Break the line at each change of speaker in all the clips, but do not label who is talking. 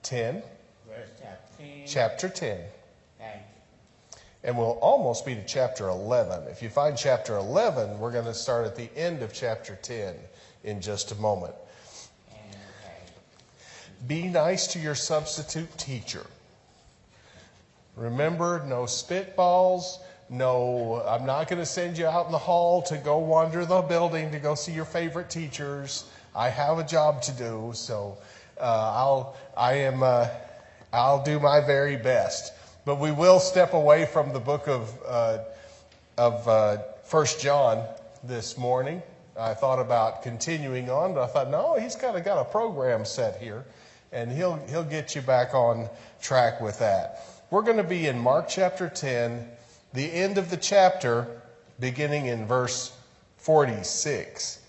10.
Verse chapter 10.
Chapter 10.
Thank you.
And we'll almost be to chapter 11. If you find chapter 11, we're going to start at the end of chapter 10 in just a moment. Be nice to your substitute teacher. Remember, no spitballs. No, I'm not going to send you out in the hall to go wander the building to go see your favorite teachers. I have a job to do, so I'll do my very best. But we will step away from the book of 1 John this morning. I thought about continuing on, but I thought, no, he's kind of got a program set here, and he'll get you back on track with that. We're going to be in Mark chapter 10, the end of the chapter, beginning in verse 46.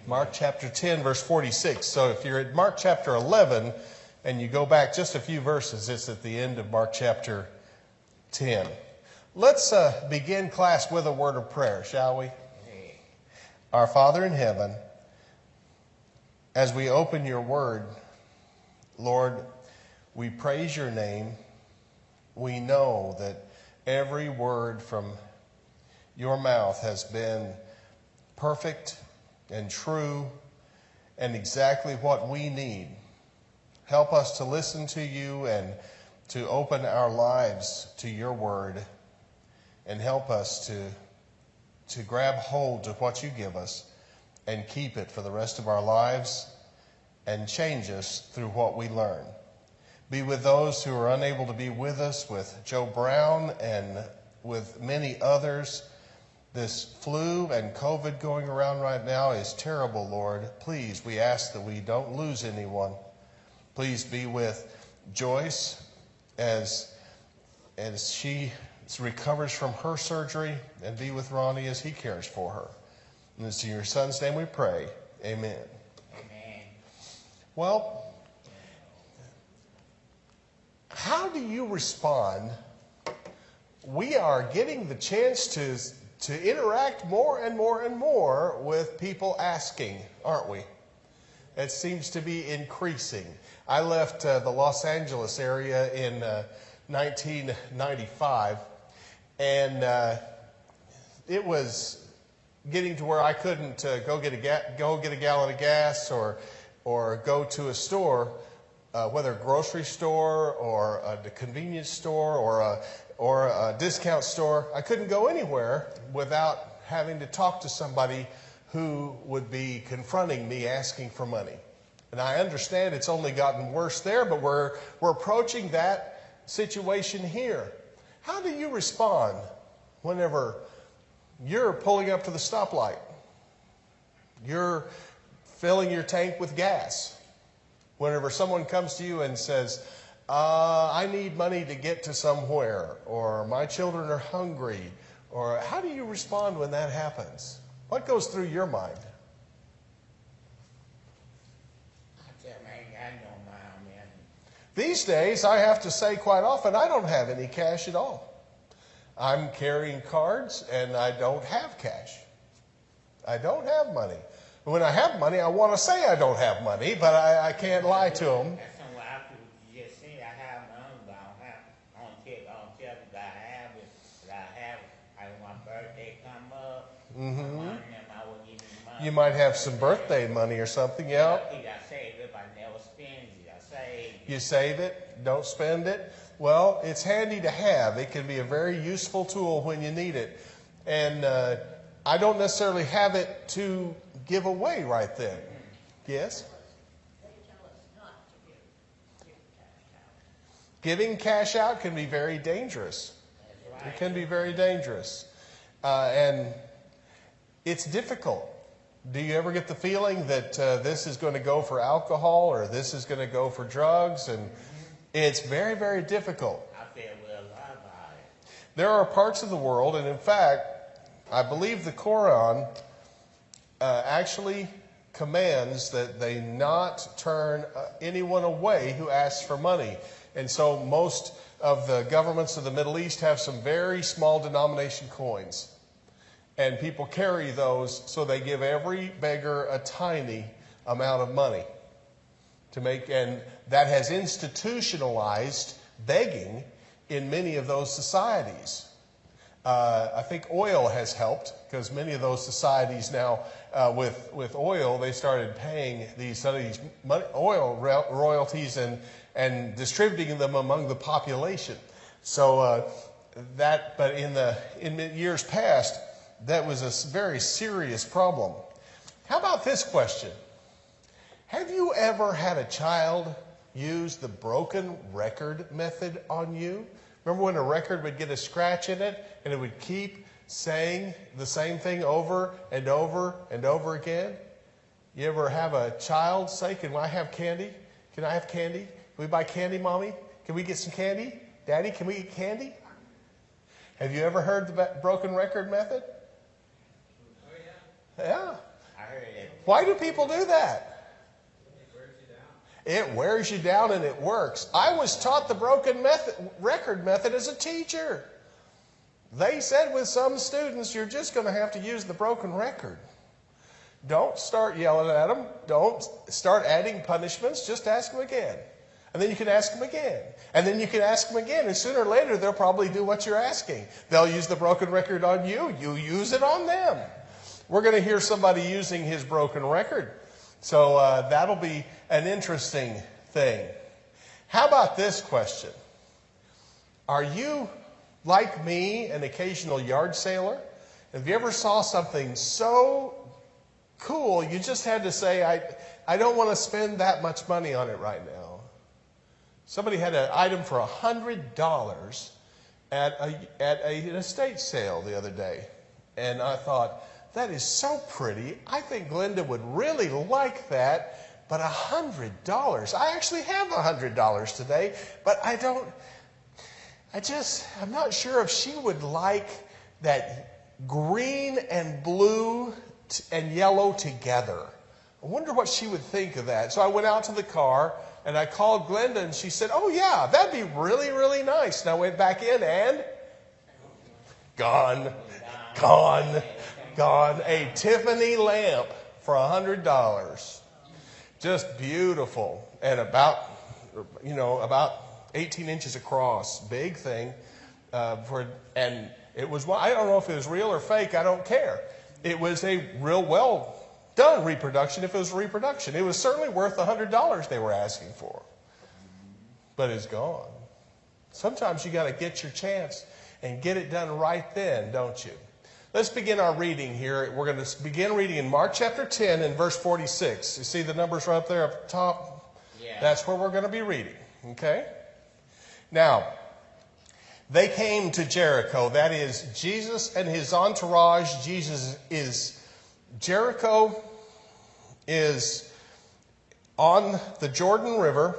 Mark chapter 10, verse 46. So if you're at Mark chapter 11 and you go back just a few verses, it's at the end of Mark chapter 10. Let's begin class with a word of prayer, shall we? Our Father in heaven, as we open your word, Lord, we praise your name. We know that every word from your mouth has been perfect and true and exactly what we need. Help us to listen to you and to open our lives to your word, and help us to grab hold of what you give us and keep it for the rest of our lives and change us through what we learn. Be with those who are unable to be with us, with Joe Brown and with many others. This flu and COVID going around right now is terrible, Lord. Please, we ask that we don't lose anyone. Please be with Joyce as she recovers from her surgery, and be with Ronnie as he cares for her. And it's in your son's name we pray. Amen.
Amen.
Well, how do you respond? We are getting the chance to interact more and more and more with people asking, aren't we? It seems to be increasing. I left the Los Angeles area in 1995, and it was getting to where I couldn't go get a gallon of gas or go to a store, whether a grocery store or a convenience store or a discount store. I couldn't go anywhere without having to talk to somebody who would be confronting me asking for money. And I understand it's only gotten worse there, but we're approaching that situation here. How do you respond whenever you're pulling up to the stoplight? You're filling your tank with gas. Whenever someone comes to you and says, I need money to get to somewhere, or my children are hungry, or how do you respond when that happens? What goes through your mind? These days, I have to say quite often, I don't have any cash at all. I'm carrying cards, and I don't have cash. I don't have money. When I have money, I want to say I don't have money, but I can't lie to them.
That's something I could just say I have money, but I don't have. I don't tell you that I have it, but I have it. When my birthday come up, I will give you money.
You might have some birthday money or something, yeah.
I save it, but I never spend it. I save it.
You save it, don't spend it. Well, it's handy to have. It can be a very useful tool when you need it. And I don't necessarily have it to give away right then. Yes?
They tell us not to give cash out.
Giving cash out can be very dangerous.
That's right.
It can be very dangerous. And it's difficult. Do you ever get the feeling that this is going to go for alcohol or this is going to go for drugs? And it's very, very difficult.
I feel well about it.
There are parts of the world, and in fact, I believe the Quran actually commands that they not turn anyone away who asks for money. And so most of the governments of the Middle East have some very small denomination coins. And people carry those, so they give every beggar a tiny amount of money. and that has institutionalized begging in many of those societies. I think oil has helped, because many of those societies now, with oil, they started paying these oil royalties and distributing them among the population. So but in years past, that was a very serious problem. How about this question? Have you ever had a child use the broken record method on you? Remember when a record would get a scratch in it and it would keep saying the same thing over and over and over again? You ever have a child say, "Can I have candy? Can I have candy? Can we buy candy, Mommy? Can we get some candy? Daddy, can we get candy?" Have you ever heard the broken record method?
Oh, yeah.
Yeah.
I heard it.
Why do people do that?
It wears you down.
It wears you down and it works. I was taught the broken record method as a teacher. They said with some students, you're just going to have to use the broken record. Don't start yelling at them. Don't start adding punishments. Just ask them again. And then you can ask them again. And then you can ask them again. And sooner or later, they'll probably do what you're asking. They'll use the broken record on you. You use it on them. We're going to hear somebody using his broken record. So that'll be an interesting thing. How about this question? Are you, like me, an occasional yard sailor? Have you ever saw something so cool you just had to say, I don't want to spend that much money on it right now? Somebody had an item for $100 at an estate sale the other day. And I thought, that is so pretty. I think Glenda would really like that. But $100, I actually have $100 today, but I'm not sure if she would like that green and blue and yellow together. I wonder what she would think of that. So I went out to the car and I called Glenda and she said, "Oh yeah, that'd be really, really nice." And I went back in and gone. A Tiffany lamp for $100. Just beautiful and about 18 inches across. Big thing. And it was, I don't know if it was real or fake. I don't care. It was a real well done reproduction. If it was a reproduction, it was certainly worth the $100 they were asking for. But it's gone. Sometimes you got to get your chance and get it done right then, don't you? Let's begin our reading here. We're going to begin reading in Mark chapter 10 and verse 46. You see the numbers right up there up top?
Yeah.
That's where we're going to be reading. Okay? Now, they came to Jericho. That is, Jesus and his entourage. Jericho is on the Jordan River,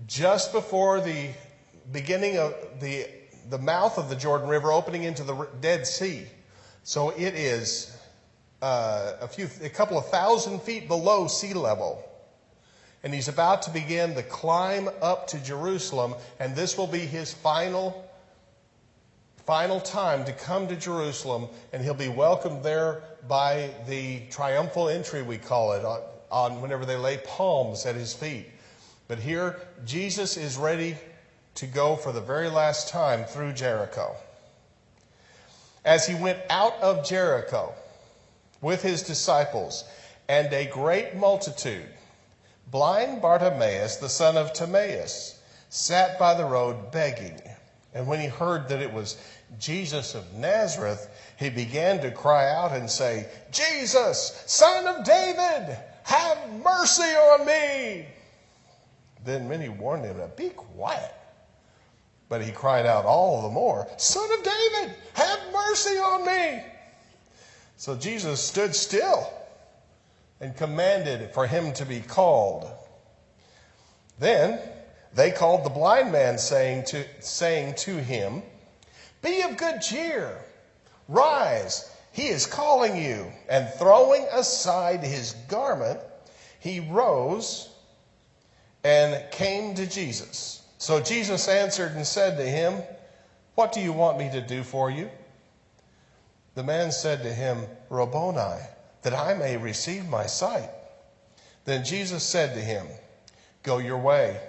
just before the beginning of the mouth of the Jordan River opening into the Dead Sea. So it is a couple of thousand feet below sea level. And he's about to begin the climb up to Jerusalem, and this will be his final time to come to Jerusalem, and he'll be welcomed there by the triumphal entry, we call it, on whenever they lay palms at his feet. But here, Jesus is ready to go for the very last time through Jericho. As he went out of Jericho with his disciples and a great multitude, blind Bartimaeus, the son of Timaeus, sat by the road begging. And when he heard that it was Jesus of Nazareth, he began to cry out and say, "Jesus, Son of David, have mercy on me." Then many warned him to be quiet. But he cried out all the more, "Son of David, have mercy on me." So Jesus stood still and commanded for him to be called. Then they called the blind man, saying to him, "Be of good cheer, rise, he is calling you." And throwing aside his garment, he rose and came to Jesus. So Jesus answered and said to him, "What do you want me to do for you?" The man said to him, "Rabboni, that I may receive my sight." Then Jesus said to him, "Go your way.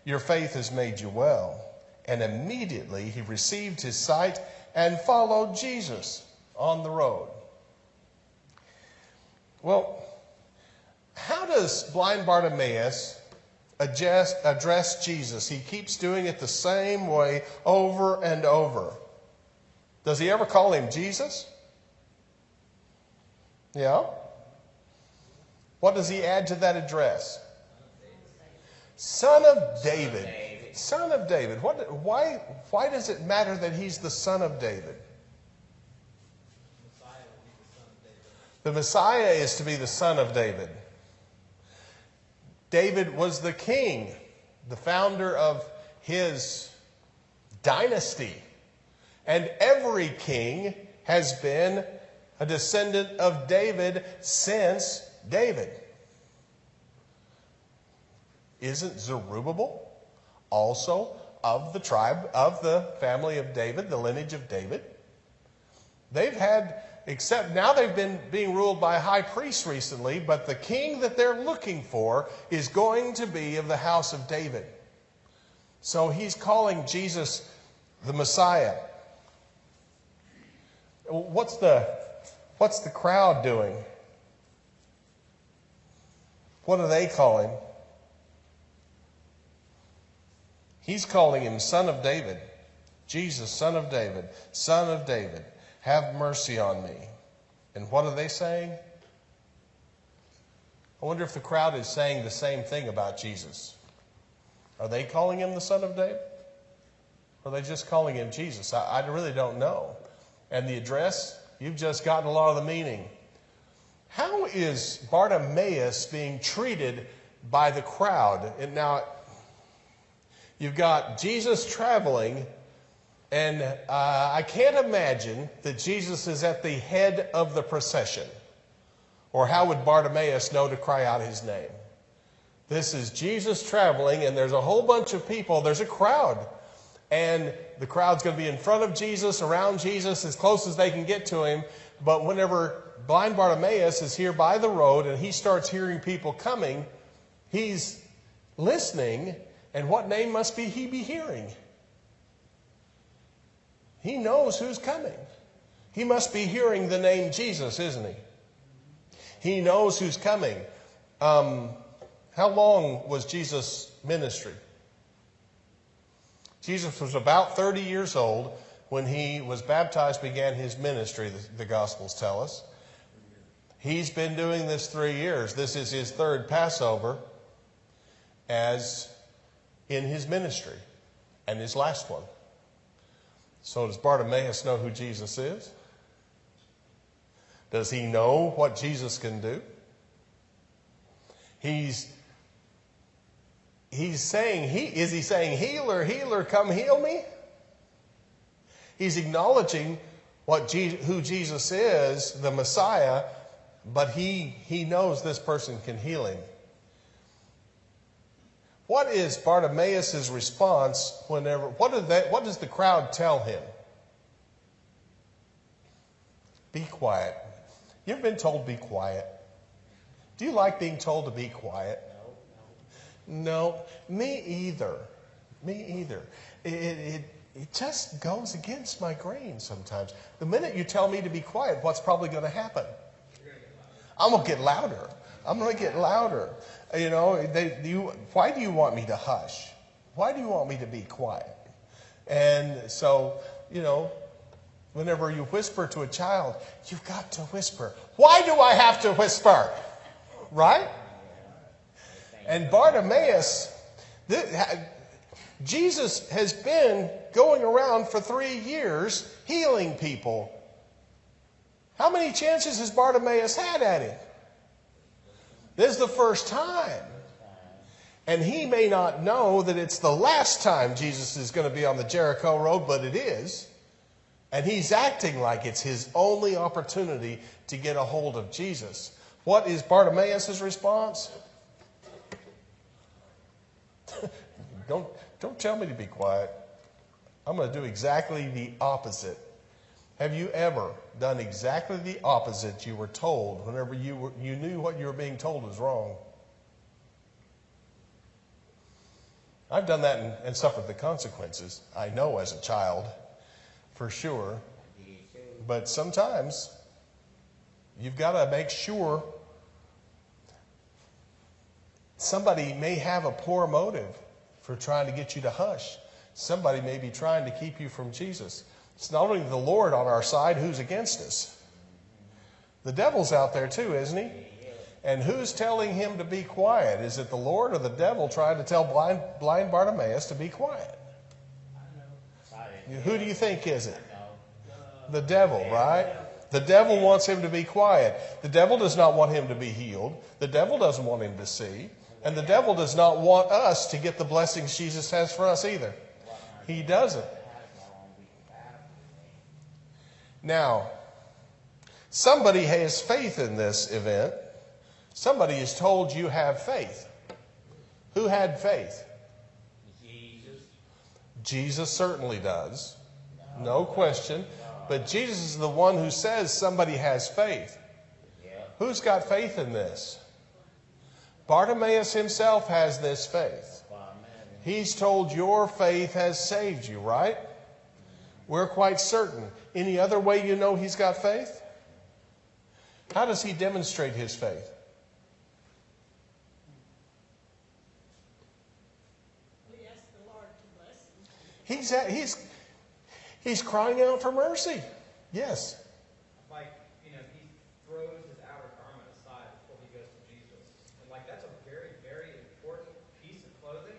Your faith has made you well." And immediately he received his sight and followed Jesus on the road. Well, how does blind Bartimaeus address Jesus? He keeps doing it the same way over and over. Does he ever call him Jesus? Yeah? What does he add to that address? Son of David. Son of David. Why does it matter that he's the son of David? The Messiah is to be the son of David. David was the king, the founder of his dynasty. And every king has been a descendant of David since David. Isn't Zerubbabel also of the tribe, of the family of David, the lineage of David? They've had, except now they've been being ruled by a high priest recently, but the king that they're looking for is going to be of the house of David. So he's calling Jesus the Messiah. What's the crowd doing? What do they call him? He's calling him Son of David. Jesus, Son of David. Son of David, have mercy on me. And what are they saying? I wonder if the crowd is saying the same thing about Jesus. Are they calling him the Son of David? Or are they just calling him Jesus? I really don't know. And the address, you've just gotten a lot of the meaning. How is Bartimaeus being treated by the crowd? And now, you've got Jesus traveling, and I can't imagine that Jesus is at the head of the procession. Or how would Bartimaeus know to cry out his name? This is Jesus traveling, and there's a whole bunch of people. There's a crowd. And the crowd's going to be in front of Jesus, around Jesus, as close as they can get to him. But whenever blind Bartimaeus is here by the road and he starts hearing people coming, he's listening. And what name must he be hearing? He knows who's coming. He must be hearing the name Jesus, isn't he? He knows who's coming. How long was Jesus' ministry? Jesus was about 30 years old when he was baptized, began his ministry, the Gospels tell us. He's been doing this 3 years. This is his third Passover as in his ministry, and his last one. So does Bartimaeus know who Jesus is? Does he know what Jesus can do? Is he saying, healer, healer, come heal me? He's acknowledging who Jesus is, the Messiah, but he knows this person can heal him. What is Bartimaeus' response what does the crowd tell him? Be quiet. You ever been told be quiet? Do you like being told to be quiet? No, me either. Me either. It just goes against my grain sometimes. The minute you tell me to be quiet, what's probably going to happen? I'm going to get louder. I'm going to get louder. You know, why do you want me to hush? Why do you want me to be quiet? And so, you know, whenever you whisper to a child, you've got to whisper. Why do I have to whisper? Right? And Bartimaeus, Jesus has been going around for 3 years healing people. How many chances has Bartimaeus had at it? This is the first time. And he may not know that it's the last time Jesus is going to be on the Jericho Road, but it is. And he's acting like it's his only opportunity to get a hold of Jesus. What is Bartimaeus' response? Don't tell me to be quiet. I'm going to do exactly the opposite. Have you ever done exactly the opposite you were told whenever you knew what you were being told was wrong? I've done that and suffered the consequences. I know as a child, for sure. But sometimes you've got to make sure. Somebody may have a poor motive for trying to get you to hush. Somebody may be trying to keep you from Jesus. It's not only the Lord on our side who's against us. The devil's out there too, isn't he? And who's telling him to be quiet? Is it the Lord or the devil trying to tell blind Bartimaeus to be quiet? Who do you think is it? The devil, right? The devil wants him to be quiet. The devil does not want him to be healed. The devil doesn't want him to see. And the devil does not want us to get the blessings Jesus has for us either. He doesn't. Now, somebody has faith in this event. Somebody is told you have faith. Who had faith?
Jesus.
Jesus certainly does. No question. But Jesus is the one who says somebody has faith. Who's got faith in this? Bartimaeus himself has this faith. He's told your faith has saved you, right? We're quite certain. Any other way you know he's got faith? How does he demonstrate his faith?
We ask the Lord to bless him.
He's crying out for mercy. Yes.
Like, he throws his outer garment aside before he goes to Jesus. And that's a very, very important piece of clothing.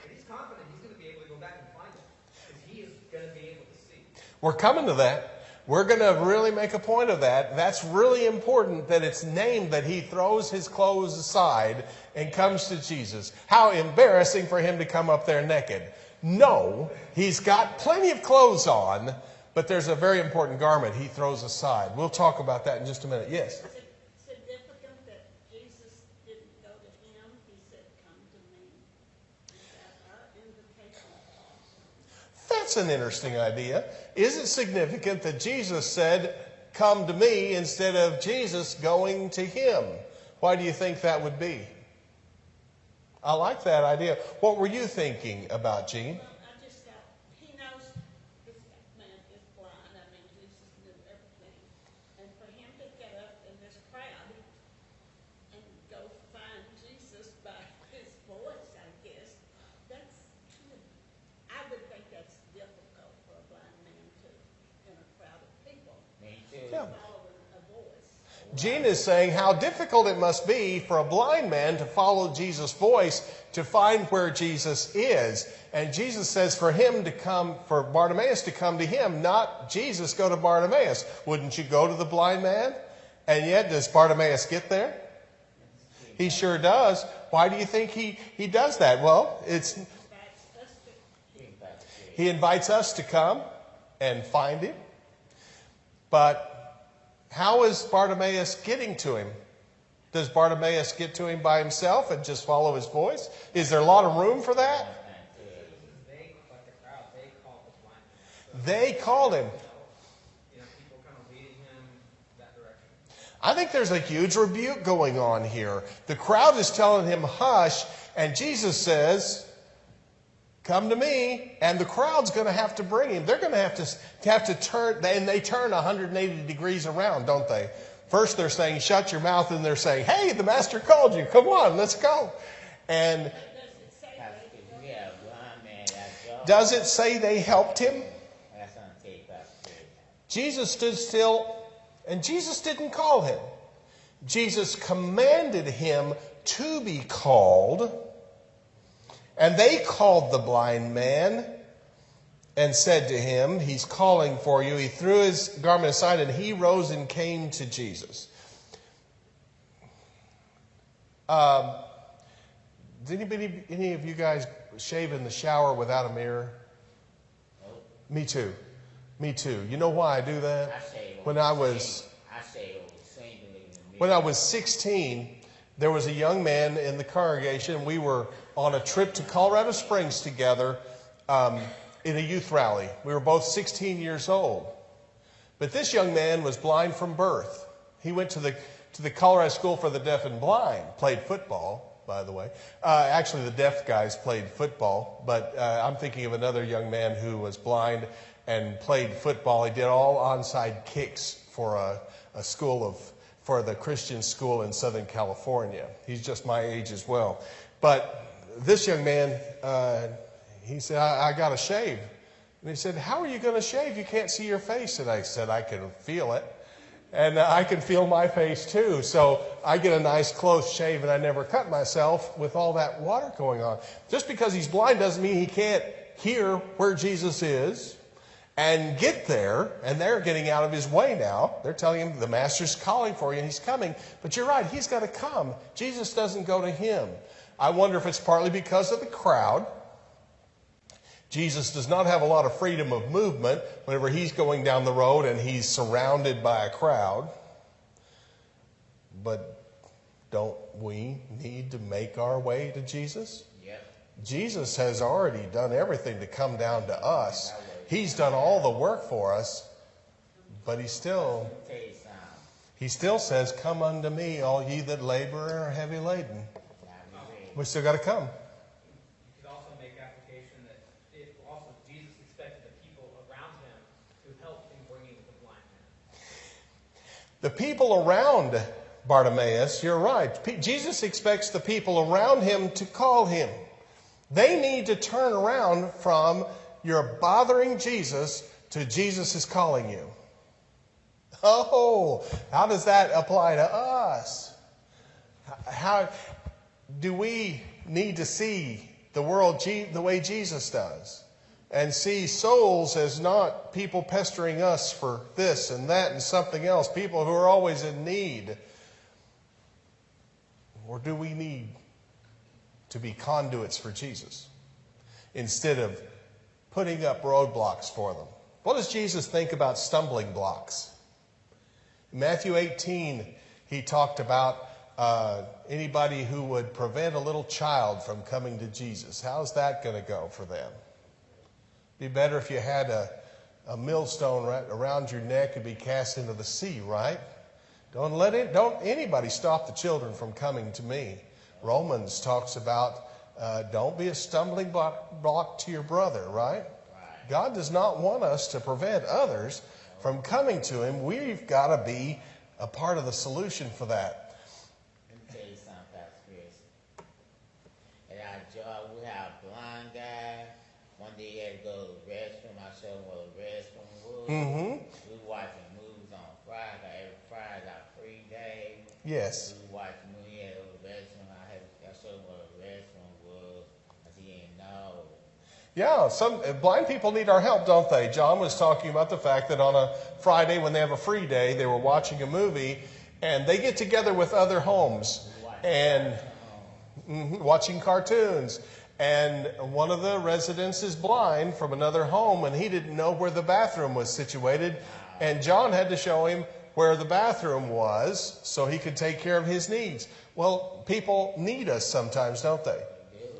And he's confident he's going to be able to go back and find it. Because he is going to be able to see.
We're coming to that. We're going to really make a point of that. That's really important that it's named that he throws his clothes aside and comes to Jesus. How embarrassing for him to come up there naked. No, he's got plenty of clothes on, but there's a very important garment he throws aside. We'll talk about that in just a minute. Yes?
Is it significant that Jesus didn't go to him? He said, come to me. Is that our invitation?
That's an interesting idea. Is it significant that Jesus said, come to me, instead of Jesus going to him? Why do you think that would be? I like that idea. What were you thinking about, Gene?
Well, I just thought, he knows this man is blind. I mean, Jesus knew everything. And for him to get up in this crowd and go find Jesus by his voice, I guess, that's, I would think that's difficult for a blind man to, in a crowd of people,
Me too.
Yeah.
following a voice.
Gene is saying how difficult it must be for a blind man to follow Jesus' voice to find where Jesus is. And Jesus says for Bartimaeus to come to him, not Jesus go to Bartimaeus. Wouldn't you go to the blind man? And yet, does Bartimaeus get there? He sure does. Why do you think he does that? Well, he invites us to come and find him. But how is Bartimaeus getting to him? Does Bartimaeus get to him by himself and just follow his voice? Is there a lot of room for that? They called him.
People kind of leading him that direction.
I think there's a huge rebuke going on here. The crowd is telling him, hush, and Jesus says, come to me, and the crowd's going to have to bring him. They're going to have to turn, and they turn 180 degrees around, don't they? First they're saying, shut your mouth, and they're saying, hey, the master called you. Come on, let's go. And does it say they helped him? Jesus stood still, and Jesus didn't call him. Jesus commanded him to be called. And they called the blind man and said to him, he's calling for you. He threw his garment aside and he rose and came to Jesus. Did any of you guys shave in the shower without a mirror?
Nope.
Me too. Me too. You know why I do that? When I was 16, there was a young man in the congregation. We were on a trip to Colorado Springs together in a youth rally. We were both 16 years old. But this young man was blind from birth. He went to the Colorado School for the Deaf and Blind, played football. by the way. Actually, the deaf guys played football, but I'm thinking of another young man who was blind and played football. He did all onside kicks for for the Christian school in Southern California. He's just my age as well. But this young man, he said, I got to shave. And he said, how are you going to shave? You can't see your face. And I said, I can feel it. And I can feel my face too. So I get a nice close shave and I never cut myself with all that water going on. Just because he's blind doesn't mean he can't hear where Jesus is and get there. And they're getting out of his way now. They're telling him the master's calling for you and he's coming. But you're right, he's got to come. Jesus doesn't go to him. I wonder if it's partly because of the crowd. Jesus does not have a lot of freedom of movement whenever he's going down the road and he's surrounded by a crowd. But don't we need to make our way to Jesus?
Yep.
Jesus has already done everything to come down to us. He's done all the work for us, but he still says, come unto me, all ye that labor and are heavy laden. We still got to come. The people around Bartimaeus, you're right. Jesus expects the people around him to call him. They need to turn around from you're bothering Jesus to Jesus is calling you. Oh, how does that apply to us? How do we need to see the world the way Jesus does? And see souls as not people pestering us for this and that and something else, people who are always in need. Or do we need to be conduits for Jesus instead of putting up roadblocks for them? What does Jesus think about stumbling blocks? In Matthew 18, he talked about anybody who would prevent a little child from coming to Jesus. How's that going to go for them? Be better if you had a millstone right around your neck and be cast into the sea, right? Don't anybody stop the children from coming to me. Romans talks about don't be a stumbling block to your brother, right? God does not want us to prevent others from coming to him. We've got to be a part of the solution for that.
Let me tell you something, Pastor Chris. At our job, we have a blind guy. One day he had to go to the restroom. I showed him where the restroom was.
Mm-hmm.
We were watching movies on Friday. Every Friday is our free day.
Yes.
We were watching movies. He had to go to the restroom. I showed him where the restroom was. I said, he didn't know.
Yeah, some blind people need our help, don't they? John was talking about the fact that on a Friday when they have a free day, they were watching a movie, and they get together with other homes and watching cartoons. And one of the residents is blind from another home, and he didn't know where the bathroom was situated. And John had to show him where the bathroom was so he could take care of his needs. Well, people need us sometimes, don't they?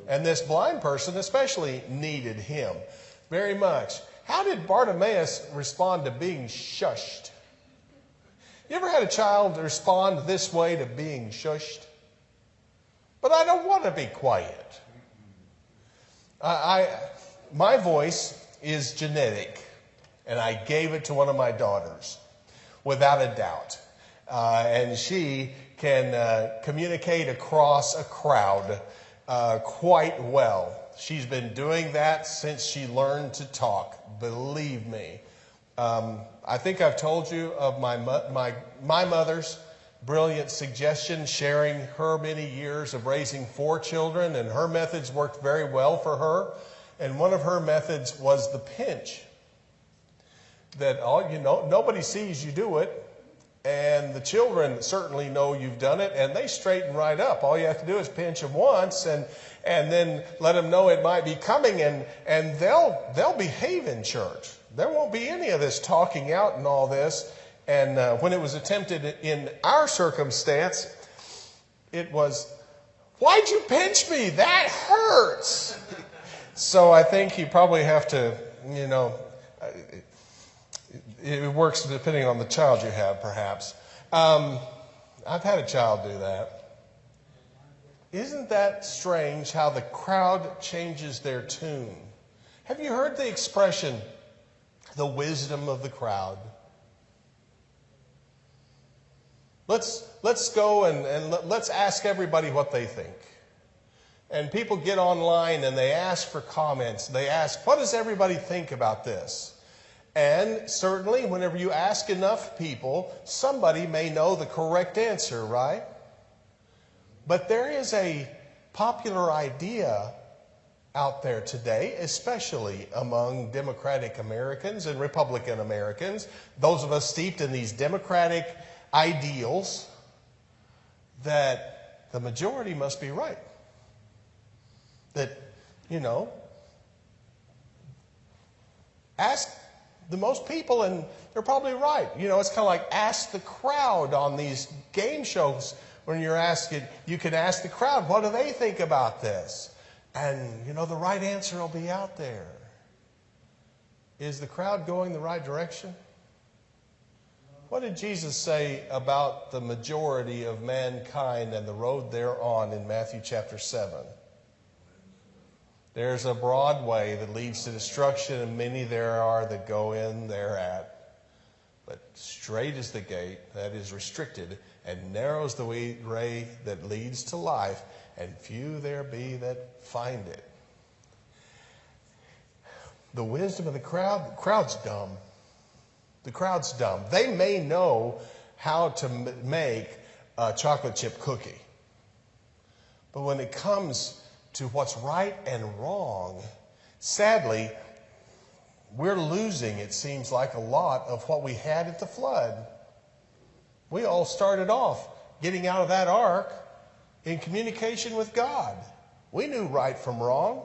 And this blind person especially needed him very much. How did Bartimaeus respond to being shushed? You ever had a child respond this way to being shushed? But I don't want to be quiet. My voice is genetic, and I gave it to one of my daughters, without a doubt. And she can communicate across a crowd quite well. She's been doing that since she learned to talk, believe me. I think I've told you of my mother's brilliant suggestion, sharing her many years of raising 4 children, and her methods worked very well for her. And one of her methods was the pinch. That nobody sees you do it, and the children certainly know you've done it, and they straighten right up. All you have to do is pinch them once, and then let them know it might be coming, and they'll behave in church. There won't be any of this talking out and all this. And when it was attempted in our circumstance, it was, why'd you pinch me? That hurts. So I think you probably have to, it works depending on the child you have, perhaps. I've had a child do that. Isn't that strange how the crowd changes their tune? Have you heard the expression, the wisdom of the crowd? Let's go and let's ask everybody what they think. And people get online and they ask for comments. They ask, what does everybody think about this? And certainly, whenever you ask enough people, somebody may know the correct answer, right? But there is a popular idea out there today, especially among Democratic Americans and Republican Americans, those of us steeped in these democratic ideals, that the majority must be right. That, ask the most people and they're probably right. It's kind of like ask the crowd on these game shows. When you're asking, you can ask the crowd, what do they think about this? And, the right answer will be out there. Is the crowd going the right direction? What did Jesus say about the majority of mankind and the road they're on in Matthew chapter 7? There's a broad way that leads to destruction, and many there are that go in thereat. But straight is the gate that is restricted, and narrow is the way that leads to life, and few there be that find it. The wisdom of the crowd's dumb. The crowd's dumb. They may know how to make a chocolate chip cookie. But when it comes to what's right and wrong, sadly, we're losing, it seems like, a lot of what we had at the flood. We all started off getting out of that ark in communication with God. We knew right from wrong.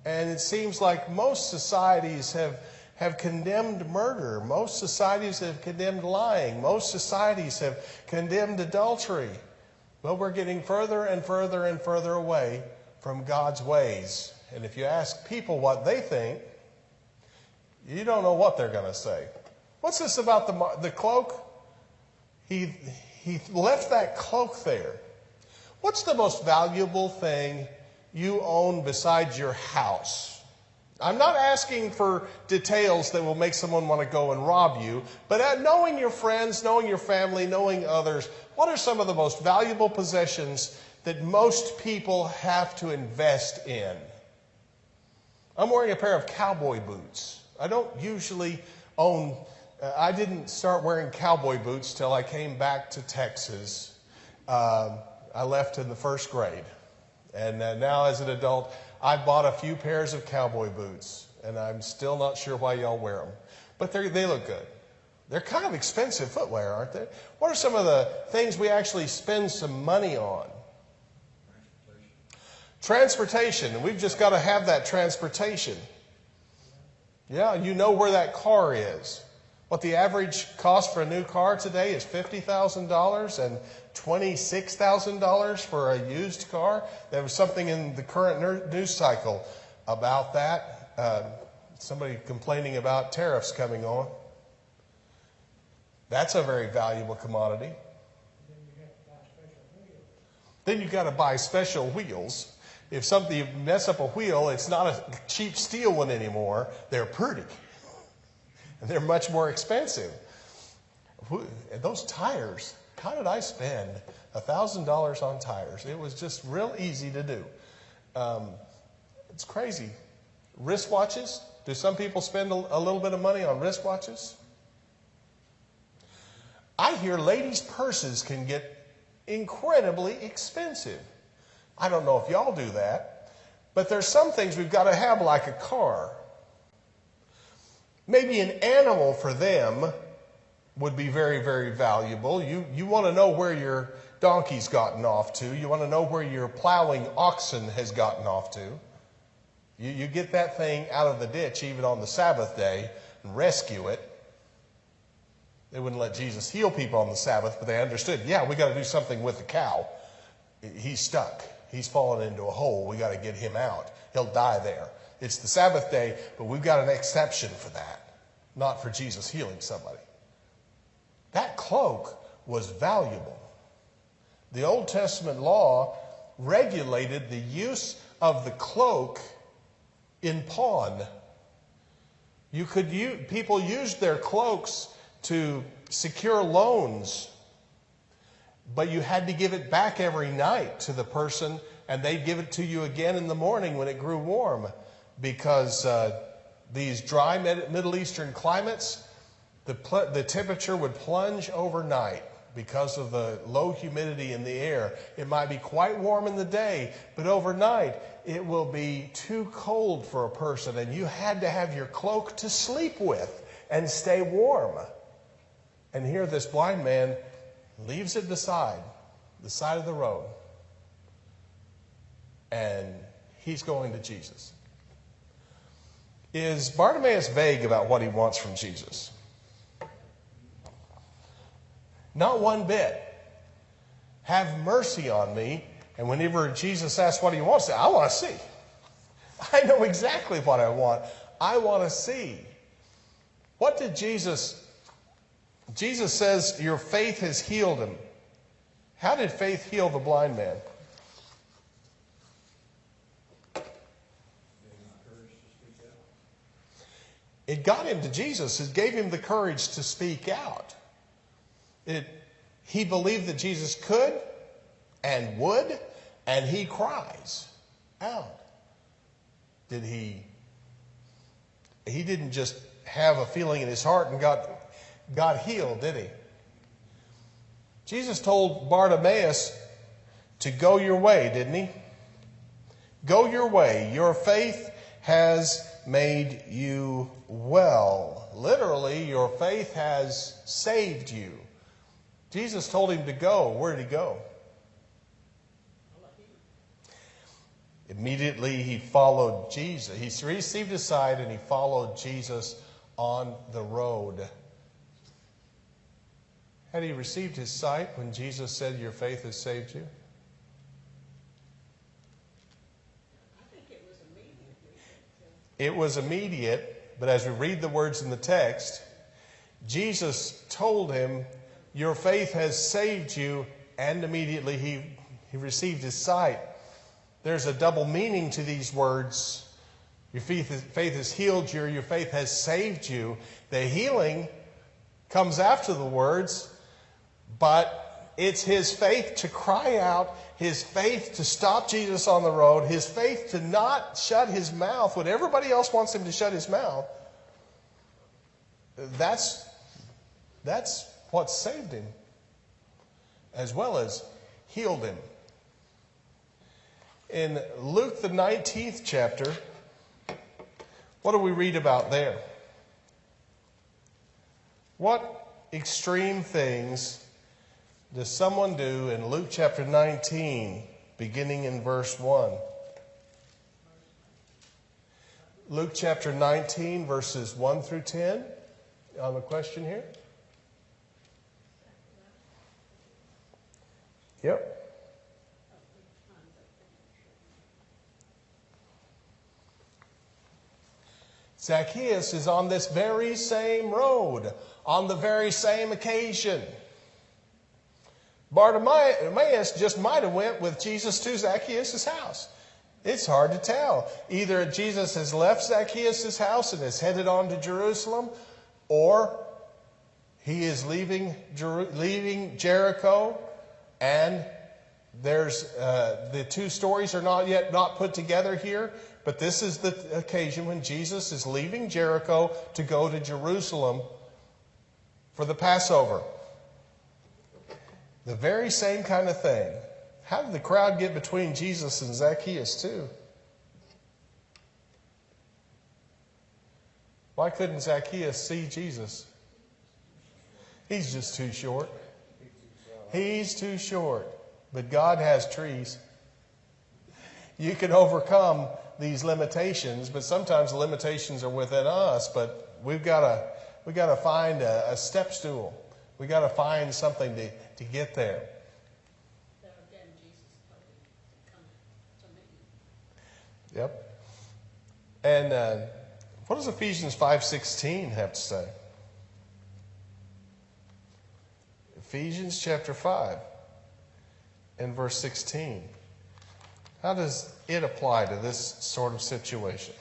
And it seems like most societies have condemned murder. Most societies have condemned lying. Most societies have condemned adultery. Well, we're getting further and further and further away from God's ways. And if you ask people what they think, you don't know what they're going to say. What's this about the cloak? He left that cloak there. What's the most valuable thing you own besides your house? I'm not asking for details that will make someone want to go and rob you, but knowing your friends, knowing your family, knowing others, what are some of the most valuable possessions that most people have to invest in? I'm wearing a pair of cowboy boots. I don't usually own, I didn't start wearing cowboy boots till I came back to Texas. I left in the first grade. And now as an adult, I've bought a few pairs of cowboy boots, and I'm still not sure why y'all wear them. But they look good. They're kind of expensive footwear, aren't they? What are some of the things we actually spend some money on? Transportation. We've just got to have that transportation. Yeah, you know where that car is. What the average cost for a new car today is $50,000 and $26,000 for a used car. There was something in the current news cycle about that. Somebody complaining about tariffs coming on. That's a very valuable commodity. Then you've got to buy special wheels. If you mess up a wheel, it's not a cheap steel one anymore. They're pretty. And they're much more expensive. And those tires, how did I spend $1,000 on tires? It was just real easy to do. It's crazy. Wristwatches. Do some people spend a little bit of money on wristwatches? I hear ladies' purses can get incredibly expensive. I don't know if y'all do that, but there's some things we've got to have, like a car. Maybe an animal for them would be very, very valuable. You want to know where your donkey's gotten off to. You want to know where your plowing oxen has gotten off to. You get that thing out of the ditch even on the Sabbath day and rescue it. They wouldn't let Jesus heal people on the Sabbath, but they understood, yeah, we got to do something with the cow. He's stuck. He's fallen into a hole. We got to get him out. He'll die there. It's the Sabbath day, but we've got an exception for that, not for Jesus healing somebody. That cloak was valuable. The Old Testament law regulated the use of the cloak in pawn. People used their cloaks to secure loans, but you had to give it back every night to the person, and they'd give it to you again in the morning when it grew warm, because these dry Middle Eastern climates, the temperature would plunge overnight because of the low humidity in the air. It might be quite warm in the day, but overnight it will be too cold for a person, and you had to have your cloak to sleep with and stay warm. And here this blind man leaves it beside the side of the road, and he's going to Jesus. Is Bartimaeus vague about what he wants from Jesus? Not one bit. Have mercy on me. And whenever Jesus asks what he wants, I want to see. I know exactly what I want. I want to see. What did Jesus says, your faith has healed him. How did faith heal the blind man? It got him to Jesus. It gave him the courage to speak out. He believed that Jesus could and would, and he cries out. He didn't just have a feeling in his heart and got healed, did he? Jesus told Bartimaeus to go your way, didn't he? Go your way. Your faith has made you well. Literally, your faith has saved you. Jesus told him to go. Where did he go? Immediately he followed Jesus. He received his sight and he followed Jesus on the road. Had he received his sight when Jesus said, your faith has saved you?
I think it was immediate.
It was immediate, but as we read the words in the text, Jesus told him, your faith has saved you, and immediately he received his sight. There's a double meaning to these words. Your faith has healed you, your faith has saved you. The healing comes after the words, but it's his faith to cry out, his faith to stop Jesus on the road, his faith to not shut his mouth when everybody else wants him to shut his mouth. That's what saved him, as well as healed him. In Luke the 19th chapter, what do we read about there? What extreme things does someone do in Luke chapter 19, beginning in verse 1? Luke chapter 19, verses 1 through 10. On the question here? Yep. Zacchaeus is on this very same road, on the very same occasion. Bartimaeus just might have went with Jesus to Zacchaeus' house. It's hard to tell. Either Jesus has left Zacchaeus' house and is headed on to Jerusalem, or he is leaving Jericho, and there's the two stories are not put together here. But this is the occasion when Jesus is leaving Jericho to go to Jerusalem for the Passover. The very same kind of thing. How did the crowd get between Jesus and Zacchaeus too? Why couldn't Zacchaeus see Jesus? He's just too short. He's too short. But God has trees. You can overcome these limitations, but sometimes the limitations are within us. But we've got to find a step stool. We got to find something to get there.
There again, Jesus told him to come to me.
Yep. And what does Ephesians 5:16 have to say? Ephesians chapter 5 and verse 16. How does it apply to this sort of situation?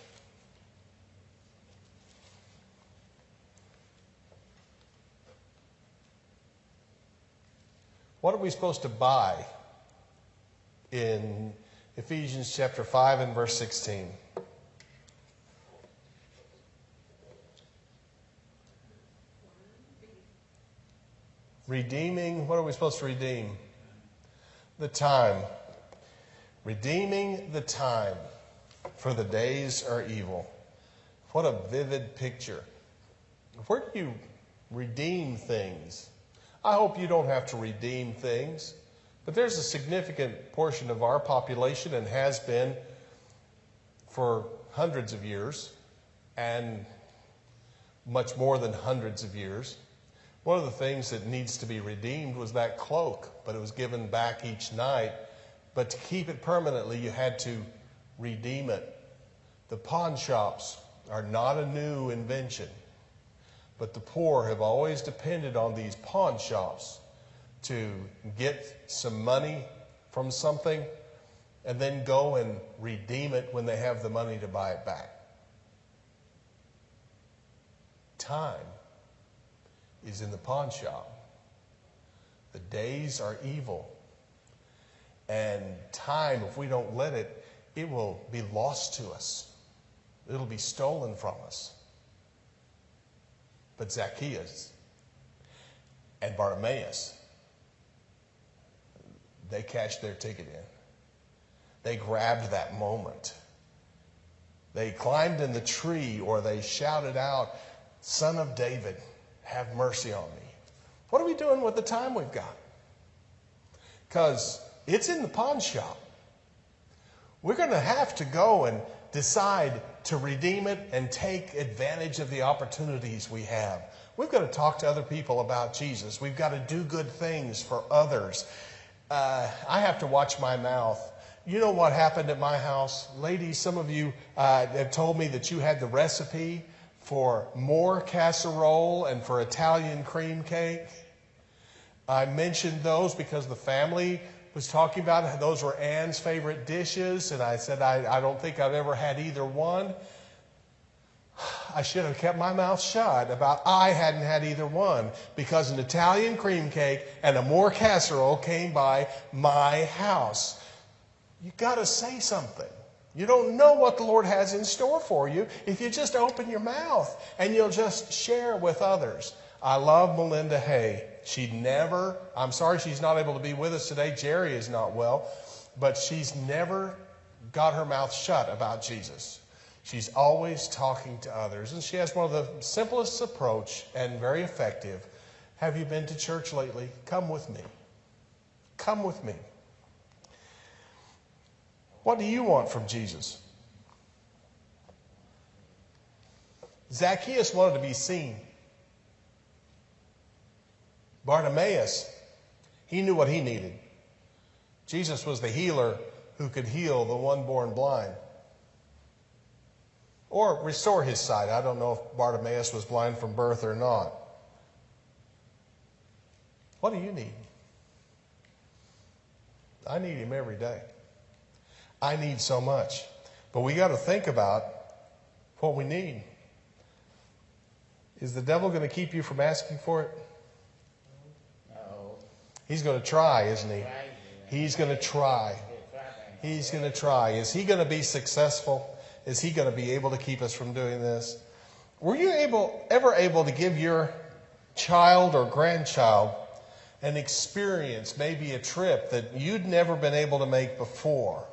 What are we supposed to buy in Ephesians chapter 5 and verse 16? Redeeming, what are we supposed to redeem? The time. Redeeming the time, for the days are evil. What a vivid picture. Where do you redeem things? I hope you don't have to redeem things, but there's a significant portion of our population, and has been for hundreds of years, and much more than hundreds of years. One of the things that needs to be redeemed was that cloak, but it was given back each night. But to keep it permanently, you had to redeem it. The pawn shops are not a new invention, but the poor have always depended on these pawn shops to get some money from something and then go and redeem it when they have the money to buy it back. Time is in the pawn shop. The days are evil. And time, if we don't let it, it will be lost to us. It'll be stolen from us. But Zacchaeus and Bartimaeus, they cashed their ticket in. They grabbed that moment. They climbed in the tree, or they shouted out, "Son of David, have mercy on me." What are we doing with the time we've got? Because it's in the pawn shop. We're going to have to go and decide to redeem it and take advantage of the opportunities we have. We've got to talk to other people about Jesus. We've got to do good things for others. I have to watch my mouth. You know what happened at my house? Ladies, some of you have told me that you had the recipe for more casserole and for Italian cream cake. I mentioned those because the family was talking about it. Those were Ann's favorite dishes, and I said, I don't think I've ever had either one. I should have kept my mouth shut about I hadn't had either one, because an Italian cream cake and a more casserole came by my house. You got to say something. You don't know what the Lord has in store for you if you just open your mouth and you'll just share with others. I love Melinda Hay. I'm sorry she's not able to be with us today. Jerry is not well, but she's never got her mouth shut about Jesus. She's always talking to others, and she has one of the simplest approach and very effective. Have you been to church lately? Come with me. Come with me. What do you want from Jesus? Zacchaeus wanted to be seen. Bartimaeus, he knew what he needed. Jesus was the healer who could heal the one born blind, or restore his sight. I don't know if Bartimaeus was blind from birth or not. What do you need? I need him every day. I need so much. But we got to think about what we need. Is the devil going to keep you from asking for it?
No.
He's going to try, isn't he? He's going to try. He's going to try. Is he going to be successful? Is he going to be able to keep us from doing this? Were you ever able to give your child or grandchild an experience, maybe a trip that you'd never been able to make before?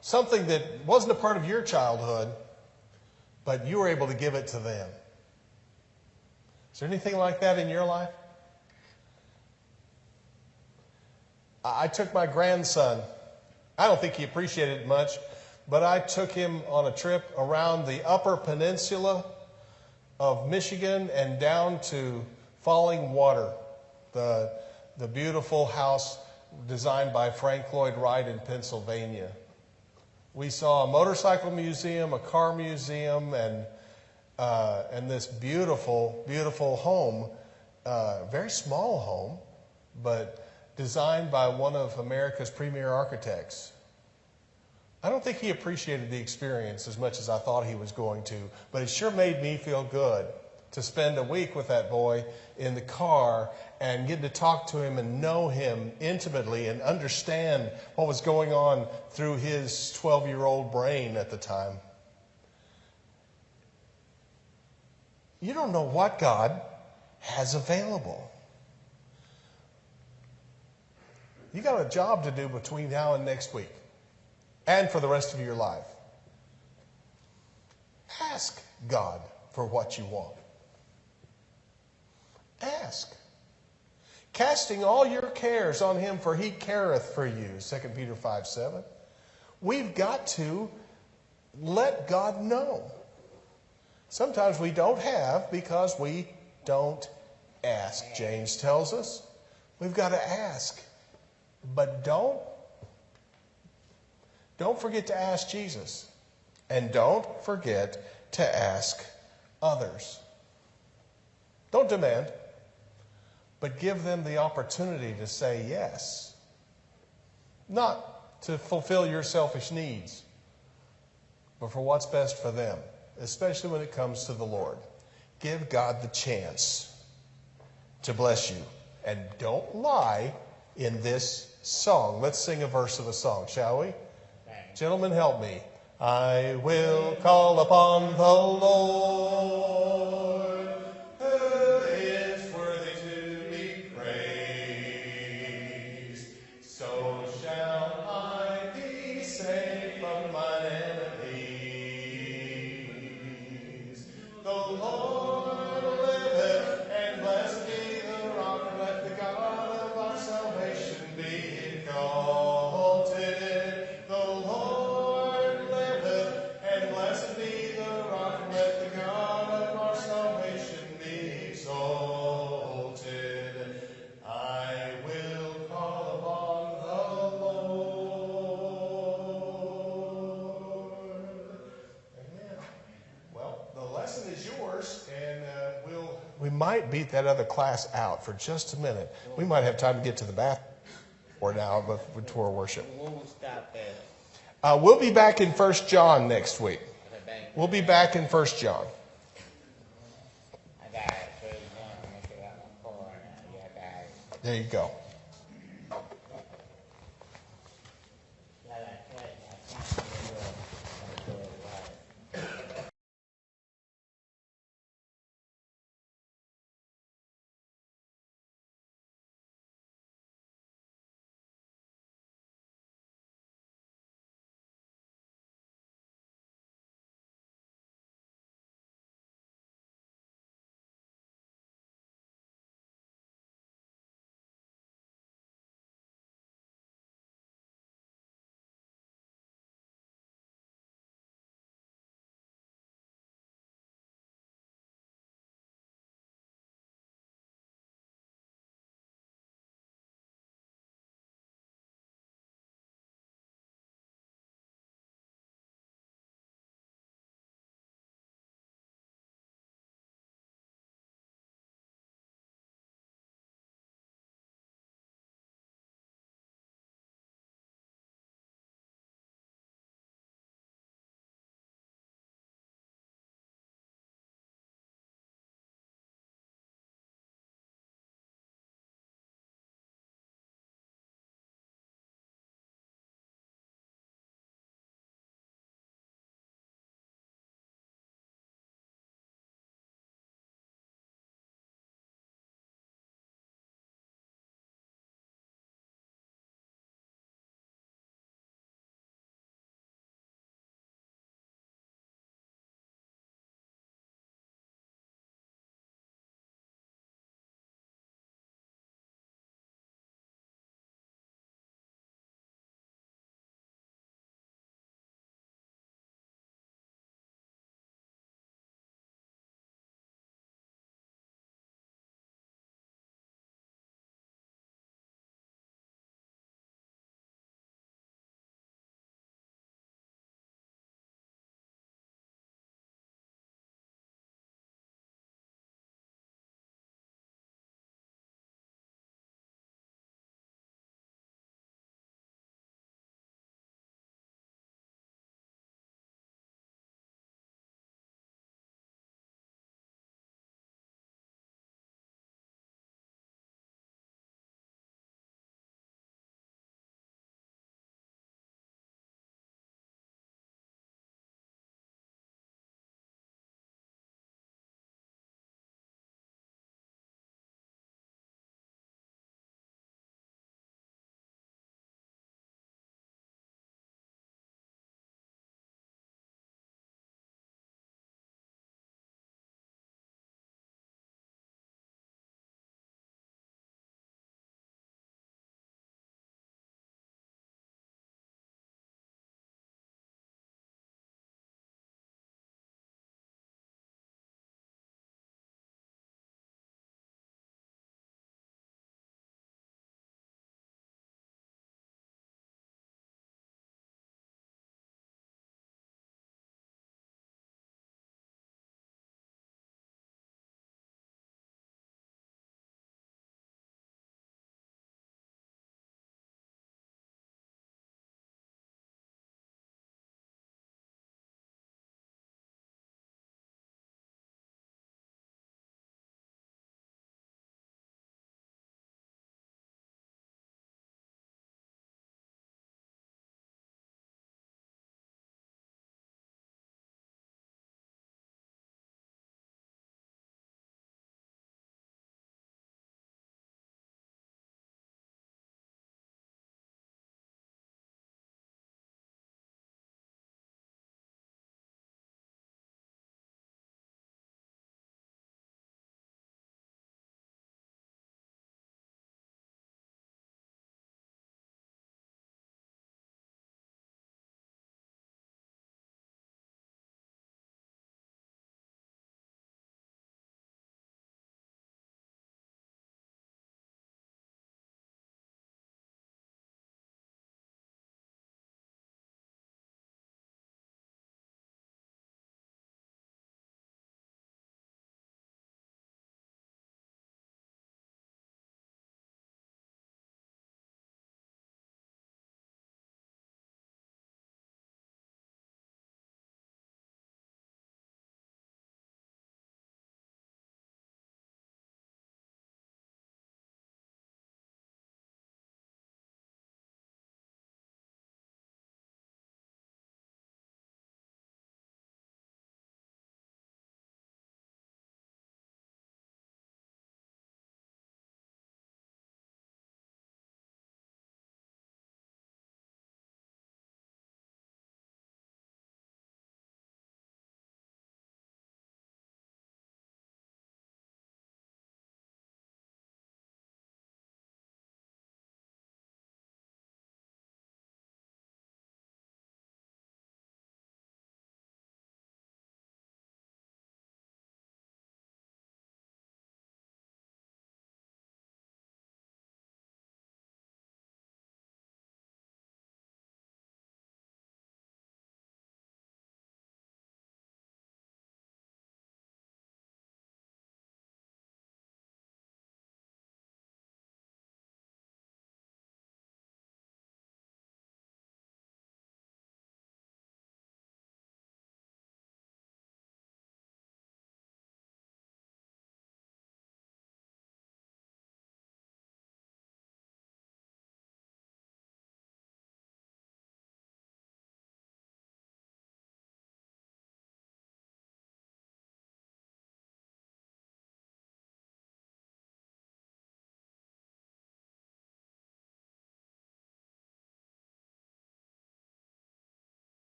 Something that wasn't a part of your childhood, but you were able to give it to them. Is there anything like that in your life? I took my grandson. I don't think he appreciated it much, but I took him on a trip around the upper peninsula of Michigan and down to Falling Water, the beautiful house designed by Frank Lloyd Wright in Pennsylvania. We saw a motorcycle museum, a car museum, and this beautiful, beautiful home, very small home, but designed by one of America's premier architects. I don't think he appreciated the experience as much as I thought he was going to, but it sure made me feel good to spend a week with that boy in the car and get to talk to him and know him intimately and understand what was going on through his 12-year-old brain at the time. You don't know what God has available. You got a job to do between now and next week and for the rest of your life. Ask God for what you want. Ask. Casting all your cares on him, for he careth for you, 2 Peter 5:7. We've got to let God know. Sometimes we don't have because we don't ask, James tells us. We've got to ask. But don't forget to ask Jesus. And don't forget to ask others. Don't demand, but give them the opportunity to say yes. Not to fulfill your selfish needs, but for what's best for them, especially when it comes to the Lord. Give God the chance to bless you. And don't lie in this song. Let's sing a verse of a song, shall we? Gentlemen, help me. I will call upon the Lord, who is worthy to be praised. So shall I be saved from mine enemies. The Lord liveth, and blessed be the rock. Let the God of our salvation be exalted. The Lord liveth, and blessed be the rock. Let the God of our salvation be exalted. I will call upon the Lord. Amen. Well, the lesson is yours, and we might beat that other class out for just a minute. We might have time to get to the bathroom or now before worship.
We'll stop there.
We'll be back in 1 John next week. We'll be back in 1 John.
I got it. So you want to make it out on 4 now. Yeah, I got it.
There you go.